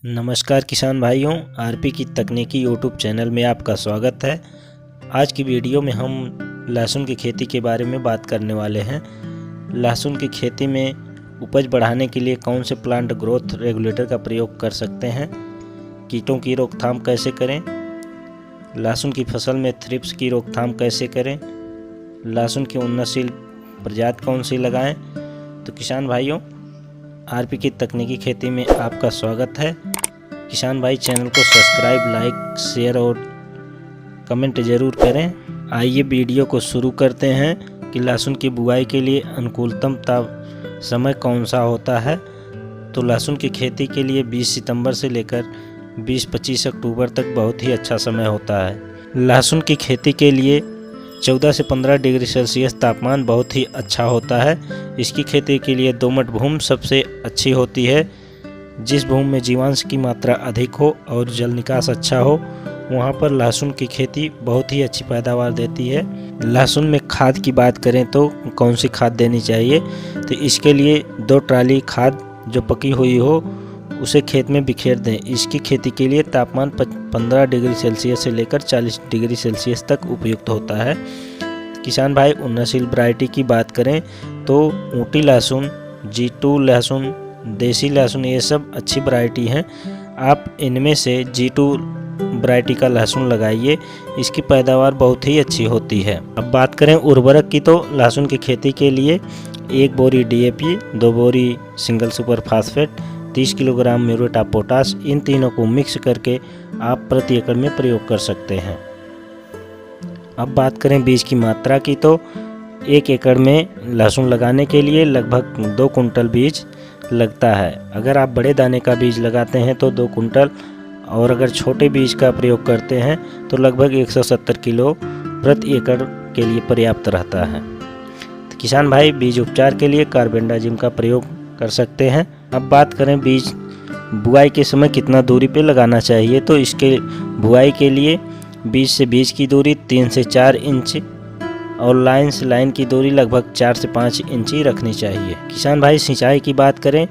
नमस्कार किसान भाइयों, आरपी की तकनीकी यूट्यूब चैनल में आपका स्वागत है। आज की वीडियो में हम लहसुन की खेती के बारे में बात करने वाले हैं। लहसुन की खेती में उपज बढ़ाने के लिए कौन से प्लांट ग्रोथ रेगुलेटर का प्रयोग कर सकते हैं, कीटों की रोकथाम कैसे करें, लहसुन की फसल में थ्रिप्स की रोकथाम कैसे करें, लहसुन की उन्नतशील प्रजाति कौन सी लगाएं। तो किसान भाइयों, आरपी की तकनीकी खेती में आपका स्वागत है। किसान भाई, चैनल को सब्सक्राइब, लाइक, शेयर और कमेंट ज़रूर करें। आइए वीडियो को शुरू करते हैं कि लहसुन की बुआई के लिए अनुकूलतम समय कौन सा होता है। तो लहसुन की खेती के लिए 20 सितंबर से लेकर 20-25 अक्टूबर तक बहुत ही अच्छा समय होता है। लहसुन की खेती के लिए 14 से 15 डिग्री सेल्सियस तापमान बहुत ही अच्छा होता है। इसकी खेती के लिए दोमट भूमि सबसे अच्छी होती है। जिस भूमि में जीवांश की मात्रा अधिक हो और जल निकास अच्छा हो, वहाँ पर लहसुन की खेती बहुत ही अच्छी पैदावार देती है। लहसुन में खाद की बात करें तो कौन सी खाद देनी चाहिए, तो इसके लिए 2 ट्राली खाद जो पकी हुई हो उसे खेत में बिखेर दें। इसकी खेती के लिए तापमान 15 डिग्री सेल्सियस से लेकर 40 डिग्री सेल्सियस तक उपयुक्त होता है। किसान भाई, उन्नतशील वैरायटी की बात करें तो ऊँटी लहसुन, G2 लहसुन, देसी लहसुन, ये सब अच्छी वैरायटी हैं। आप इनमें से G2 वैरायटी का लहसुन लगाइए, इसकी पैदावार बहुत ही अच्छी होती है। अब बात करें उर्वरक की, तो लहसुन की खेती के लिए 1 बोरी DAP, 2 बोरी single super phosphate, 30 kilogram muriate of potash, इन तीनों को मिक्स करके आप प्रति एकड़ में प्रयोग कर सकते हैं। अब बात करें बीज की मात्रा की, तो 1 एकड़ में लहसुन लगाने के लिए लगभग 2 कुंटल बीज लगता है। अगर आप बड़े दाने का बीज लगाते हैं तो 2 कुंटल, और अगर छोटे बीज का प्रयोग करते हैं तो लगभग 170 किलो प्रति एकड़ के लिए पर्याप्त रहता है। तो किसान भाई, बीज उपचार के लिए कार्बेंडाजिम का प्रयोग कर सकते हैं। अब बात करें बीज बुआई के समय कितना दूरी पे लगाना चाहिए, तो इसके बुआई के लिए बीज से बीज की दूरी 3 से 4 इंच और लाइन से लाइन की दूरी लगभग 4 से 5 इंच ही रखनी चाहिए। किसान भाई, सिंचाई की बात करें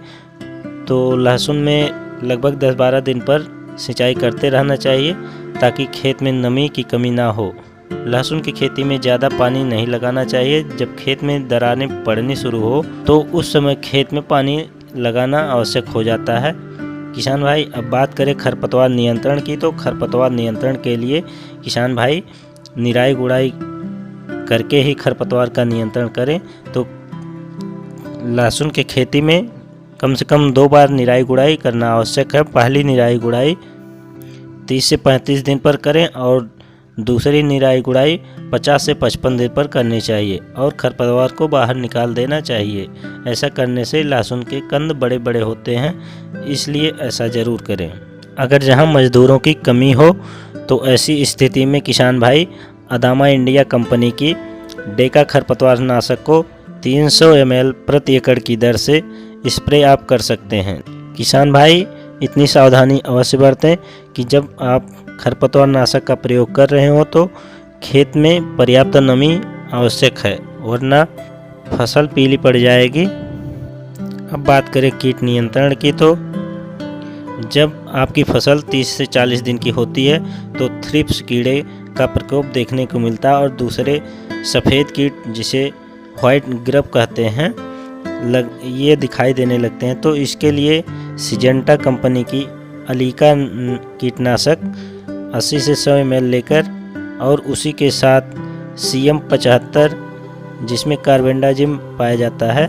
तो लहसुन में लगभग 10-12 दिन पर सिंचाई करते रहना चाहिए ताकि खेत में नमी की कमी ना हो। लहसुन की खेती में ज़्यादा पानी नहीं लगाना चाहिए। जब खेत में दरारें पड़नी शुरू हो तो उस समय खेत में पानी लगाना आवश्यक हो जाता है। किसान भाई, अब बात करें खरपतवार नियंत्रण की, तो खरपतवार नियंत्रण के लिए किसान भाई निराई गुड़ाई करके ही खरपतवार का नियंत्रण करें। तो लहसुन की खेती में कम से कम 2 बार निराई गुड़ाई करना आवश्यक है। पहली निराई गुड़ाई 30 से 35 दिन पर करें और दूसरी निराई गुड़ाई 50 से 55 दिन पर करनी चाहिए और खरपतवार को बाहर निकाल देना चाहिए। ऐसा करने से लहसुन के कंद बड़े बड़े होते हैं, इसलिए ऐसा ज़रूर करें। अगर जहां मज़दूरों की कमी हो तो ऐसी स्थिति में किसान भाई अदामा इंडिया कंपनी की डेका खरपतवार नाशक को 300 ml प्रति एकड़ की दर से स्प्रे आप कर सकते हैं। किसान भाई, इतनी सावधानी अवश्य बरतें कि जब आप खरपतवार नाशक का प्रयोग कर रहे हो तो खेत में पर्याप्त नमी आवश्यक है, वरना फसल पीली पड़ जाएगी। अब बात करें कीट नियंत्रण की, तो जब आपकी फसल 30 से 40 दिन की होती है तो थ्रिप्स कीड़े का प्रकोप देखने को मिलता है और दूसरे सफ़ेद कीट, जिसे व्हाइट ग्रब कहते हैं, ये दिखाई देने लगते हैं। तो इसके लिए सिजेंटा कंपनी की अलीका कीटनाशक 80 से 100 ml लेकर और उसी के साथ CM 75, जिसमें कार्बेंडाजिम पाया जाता है,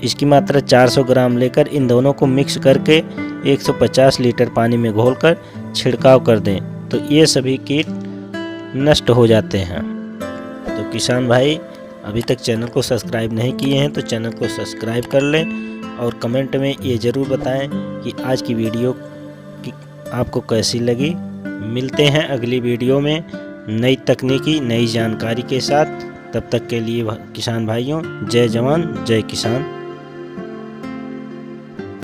इसकी मात्रा 400 ग्राम लेकर इन दोनों को मिक्स करके 150 लीटर पानी में घोलकर छिड़काव कर दें, तो ये सभी कीट नष्ट हो जाते हैं। तो किसान भाई, अभी तक चैनल को सब्सक्राइब नहीं किए हैं तो चैनल को सब्सक्राइब कर लें और कमेंट में ये ज़रूर बताएं कि आज की वीडियो आपको कैसी लगी। मिलते हैं अगली वीडियो में नई तकनीकी, नई जानकारी के साथ। तब तक के लिए किसान भाइयों, जय जवान जय किसान।